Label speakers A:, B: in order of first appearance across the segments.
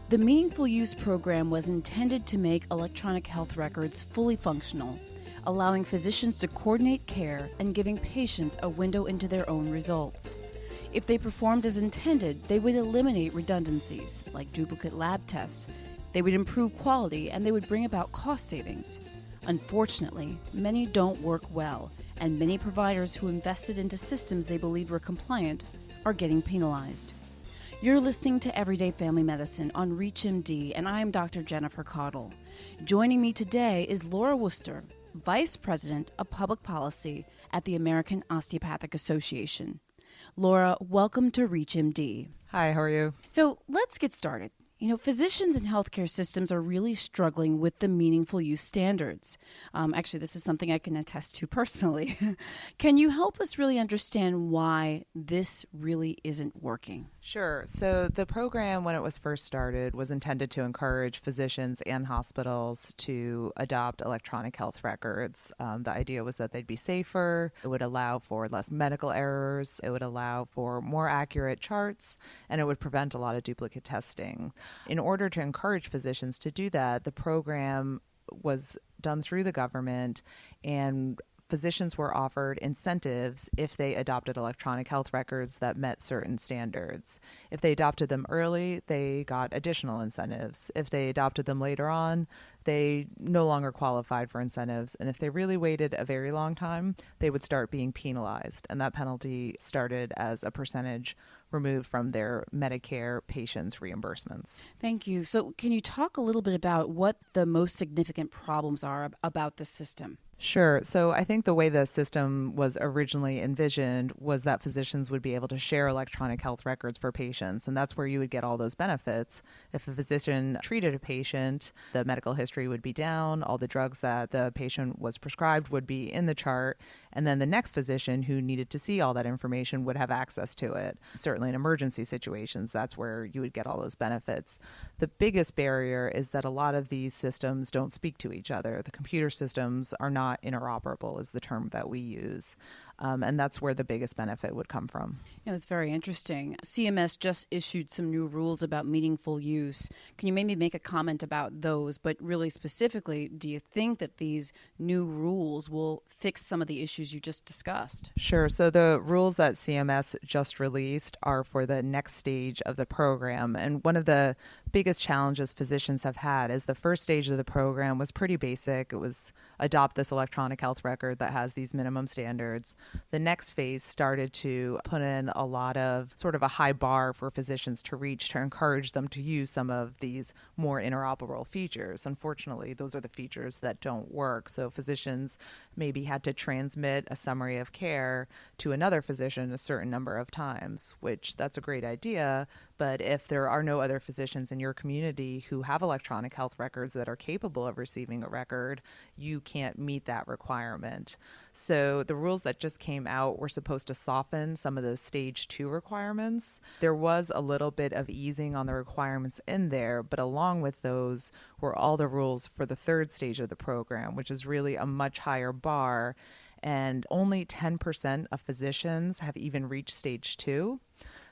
A: The Meaningful Use program was intended to make electronic health records fully functional, allowing physicians to coordinate care and giving patients a window into their own results. If they performed as intended, they would eliminate redundancies, like duplicate lab tests. They would improve quality, and they would bring about cost savings. Unfortunately, many don't work well, and many providers who invested into systems they believed were compliant are getting penalized. You're listening to Everyday Family Medicine on ReachMD, and I am Dr. Jennifer Caudle. Joining me today is Laura Wooster, Vice President of Public Policy at the American Osteopathic Association. Laura, welcome to ReachMD.
B: Hi, how are you?
A: So let's get started. Physicians and healthcare systems are really struggling with the meaningful use standards. Actually, this is something I can attest to personally. Can you help us really understand why this really isn't working?
B: Sure. So the program, when it was first started, was intended to encourage physicians and hospitals to adopt electronic health records. The idea was that they'd be safer, it would allow for less medical errors, it would allow for more accurate charts, and it would prevent a lot of duplicate testing. In order to encourage physicians to do that, the program was done through the government, and physicians were offered incentives if they adopted electronic health records that met certain standards. If they adopted them early, they got additional incentives. If they adopted them later on, they no longer qualified for incentives. And if they really waited a very long time, they would start being penalized. And that penalty started as a percentage removed from their Medicare patients' reimbursements.
A: Thank you. So can you talk a little bit about what the most significant problems are about the system?
B: Sure. So I think the way the system was originally envisioned was that physicians would be able to share electronic health records for patients, and that's where you would get all those benefits. If a physician treated a patient, the medical history would be down, all the drugs that the patient was prescribed would be in the chart, and then the next physician who needed to see all that information would have access to it. Certainly in emergency situations, that's where you would get all those benefits. The biggest barrier is that a lot of these systems don't speak to each other. The computer systems are not interoperable is the term that we use. And that's where the biggest benefit would come from.
A: Yeah, that's very interesting. CMS just issued some new rules about meaningful use. Can you maybe make a comment about those? But really specifically, do you think that these new rules will fix some of the issues you just discussed?
B: Sure. So the rules that CMS just released are for the next stage of the program. And one of the biggest challenges physicians have had is the first stage of the program was pretty basic. It was adopt this electronic health record that has these minimum standards. The next phase started to put in a lot of sort of a high bar for physicians to reach to encourage them to use some of these more interoperable features. Unfortunately, those are the features that don't work. So physicians maybe had to transmit a summary of care to another physician a certain number of times, which that's a great idea. But if there are no other physicians in your community who have electronic health records that are capable of receiving a record, you can't meet that requirement. So the rules that just came out were supposed to soften some of the stage 2 requirements. There was a little bit of easing on the requirements in there, but along with those were all the rules for the third stage of the program, which is really a much higher bar. And only 10% of physicians have even reached stage 2.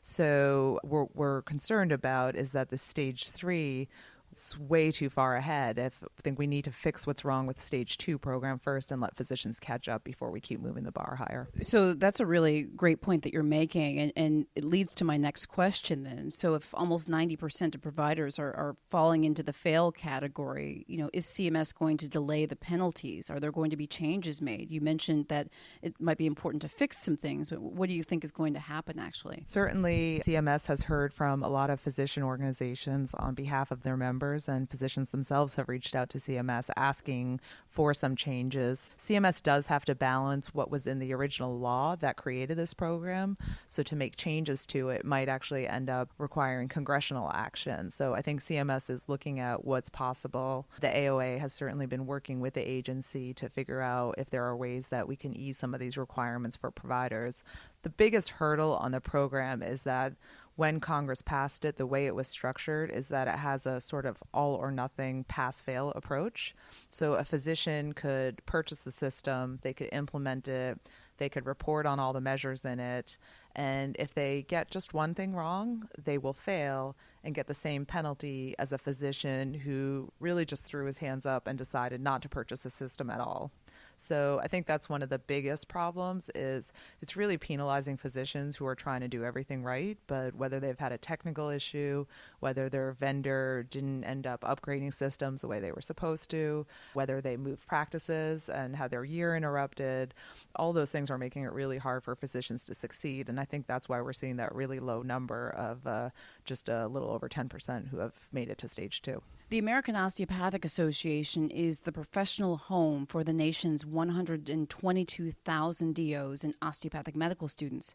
B: So what we're concerned about is that the stage 3 is way too far ahead. I think we need to fix what's wrong with the stage 2 program first and let physicians catch up before we keep moving the bar higher.
A: So that's a really great point that you're making, and it leads to my next question then. So if almost 90% of providers are falling into the fail category, is CMS going to delay the penalties? Are there going to be changes made? You mentioned that it might be important to fix some things, but what do you think is going to happen actually?
B: Certainly, CMS has heard from a lot of physician organizations on behalf of their members, and physicians themselves have reached out to CMS asking for some changes. CMS does have to balance what was in the original law that created this program. So to make changes to it might actually end up requiring congressional action. So I think CMS is looking at what's possible. The AOA has certainly been working with the agency to figure out if there are ways that we can ease some of these requirements for providers. The biggest hurdle on the program is that when Congress passed it, the way it was structured is that it has a sort of all or nothing pass-fail approach. So a physician could purchase the system, they could implement it, They could report on all the measures in it. And if they get just one thing wrong, they will fail and get the same penalty as a physician who really just threw his hands up and decided not to purchase a system at all. So I think that's one of the biggest problems is it's really penalizing physicians who are trying to do everything right, but whether they've had a technical issue, whether their vendor didn't end up upgrading systems the way they were supposed to, whether they moved practices and had their year interrupted, all those things are making it really hard for physicians to succeed. And I think that's why we're seeing that really low number of just a little over 10% who have made it to stage 2.
A: The American Osteopathic Association is the professional home for the nation's 122,000 DOs and osteopathic medical students.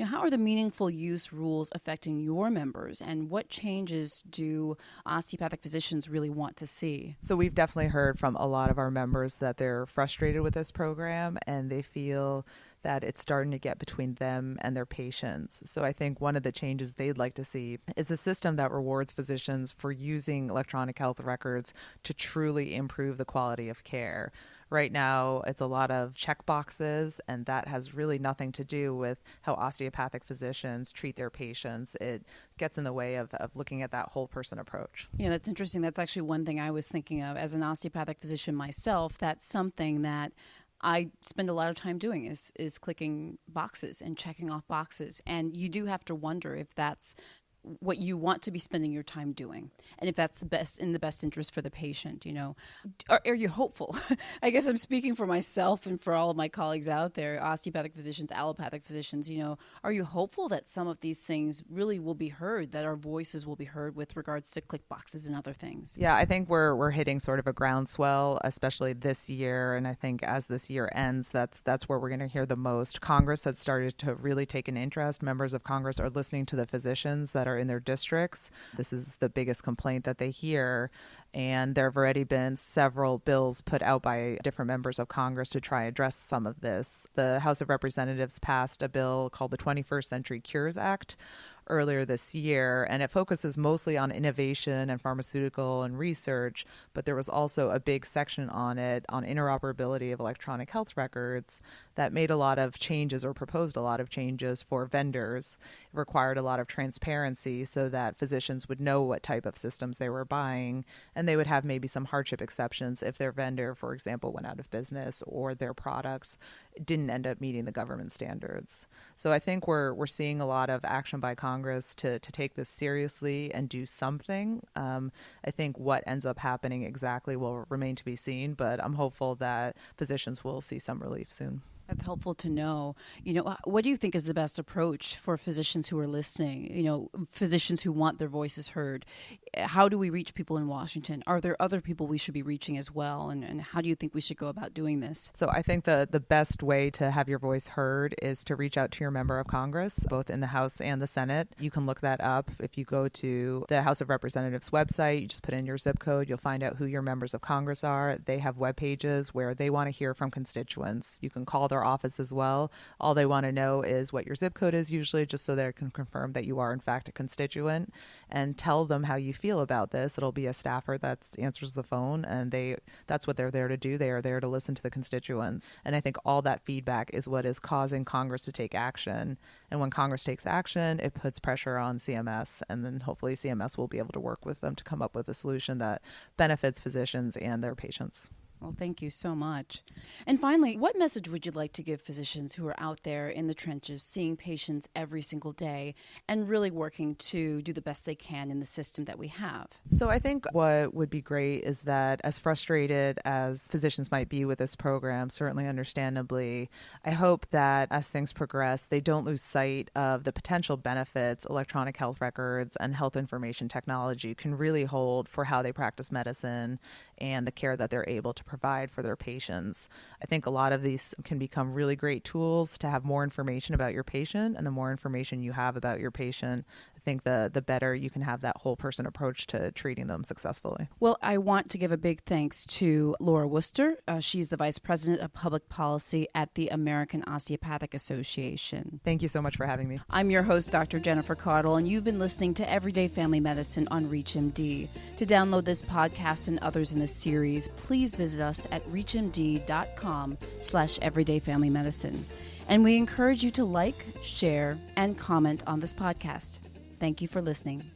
A: How are the meaningful use rules affecting your members, and what changes do osteopathic physicians really want to see?
B: So we've definitely heard from a lot of our members that they're frustrated with this program, and they feel that it's starting to get between them and their patients. So I think one of the changes they'd like to see is a system that rewards physicians for using electronic health records to truly improve the quality of care. Right now, it's a lot of check boxes, and that has really nothing to do with how osteopathic physicians treat their patients. It gets in the way of looking at that whole person approach.
A: That's interesting. That's actually one thing I was thinking of as an osteopathic physician myself. That's something that I spend a lot of time doing is clicking boxes and checking off boxes. And you do have to wonder if that's what you want to be spending your time doing, and if that's in the best interest for the patient. Are you hopeful? I guess I'm speaking for myself and for all of my colleagues out there, osteopathic physicians, allopathic physicians. Are you hopeful that some of these things really will be heard, that our voices will be heard with regards to click boxes and other things?
B: Yeah, I think we're hitting sort of a groundswell, especially this year, and I think as this year ends, that's where we're going to hear the most. Congress has started to really take an interest. Members of Congress are listening to the physicians that are in their districts. This is the biggest complaint that they hear. And there have already been several bills put out by different members of Congress to try and address some of this. The House of Representatives passed a bill called the 21st Century Cures Act earlier this year, and it focuses mostly on innovation and pharmaceutical and research, but there was also a big section on it on interoperability of electronic health records that made a lot of changes or proposed a lot of changes for vendors. It required a lot of transparency so that physicians would know what type of systems they were buying, and they would have maybe some hardship exceptions if their vendor, for example, went out of business or their products didn't end up meeting the government standards. So I think we're seeing a lot of action by Congress to take this seriously and do something. I think what ends up happening exactly will remain to be seen, but I'm hopeful that physicians will see some relief soon.
A: That's helpful to know. What do you think is the best approach for physicians who are listening, physicians who want their voices heard? How do we reach people in Washington? Are there other people we should be reaching as well? And how do you think we should go about doing this?
B: So I think the best way to have your voice heard is to reach out to your member of Congress, both in the House and the Senate. You can look that up. If you go to the House of Representatives website, you just put in your zip code, you'll find out who your members of Congress are. They have web pages where they want to hear from constituents. You can call their office as well. All they want to know is what your zip code is usually, just so they can confirm that you are in fact a constituent, and tell them how you feel about this. It'll be a staffer that answers the phone, and that's what they're there to do. They are there to listen to the constituents. And I think all that feedback is what is causing Congress to take action. And when Congress takes action, it puts pressure on CMS, and then hopefully CMS will be able to work with them to come up with a solution that benefits physicians and their patients.
A: Well, thank you so much. And finally, what message would you like to give physicians who are out there in the trenches, seeing patients every single day and really working to do the best they can in the system that we have?
B: So I think what would be great is that, as frustrated as physicians might be with this program, certainly understandably, I hope that as things progress, they don't lose sight of the potential benefits electronic health records and health information technology can really hold for how they practice medicine and the care that they're able to provide for their patients. I think a lot of these can become really great tools to have more information about your patient, and the more information you have about your patient, I think the better you can have that whole person approach to treating them successfully.
A: Well, I want to give a big thanks to Laura Wooster. She's the Vice President of Public Policy at the American Osteopathic Association.
B: Thank you so much for having me.
A: I'm your host, Dr. Jennifer Caudle, and you've been listening to Everyday Family Medicine on ReachMD. To download this podcast and others in this series, please visit us at reachmd.com/everydayfamilymedicine. And we encourage you to like, share, and comment on this podcast. Thank you for listening.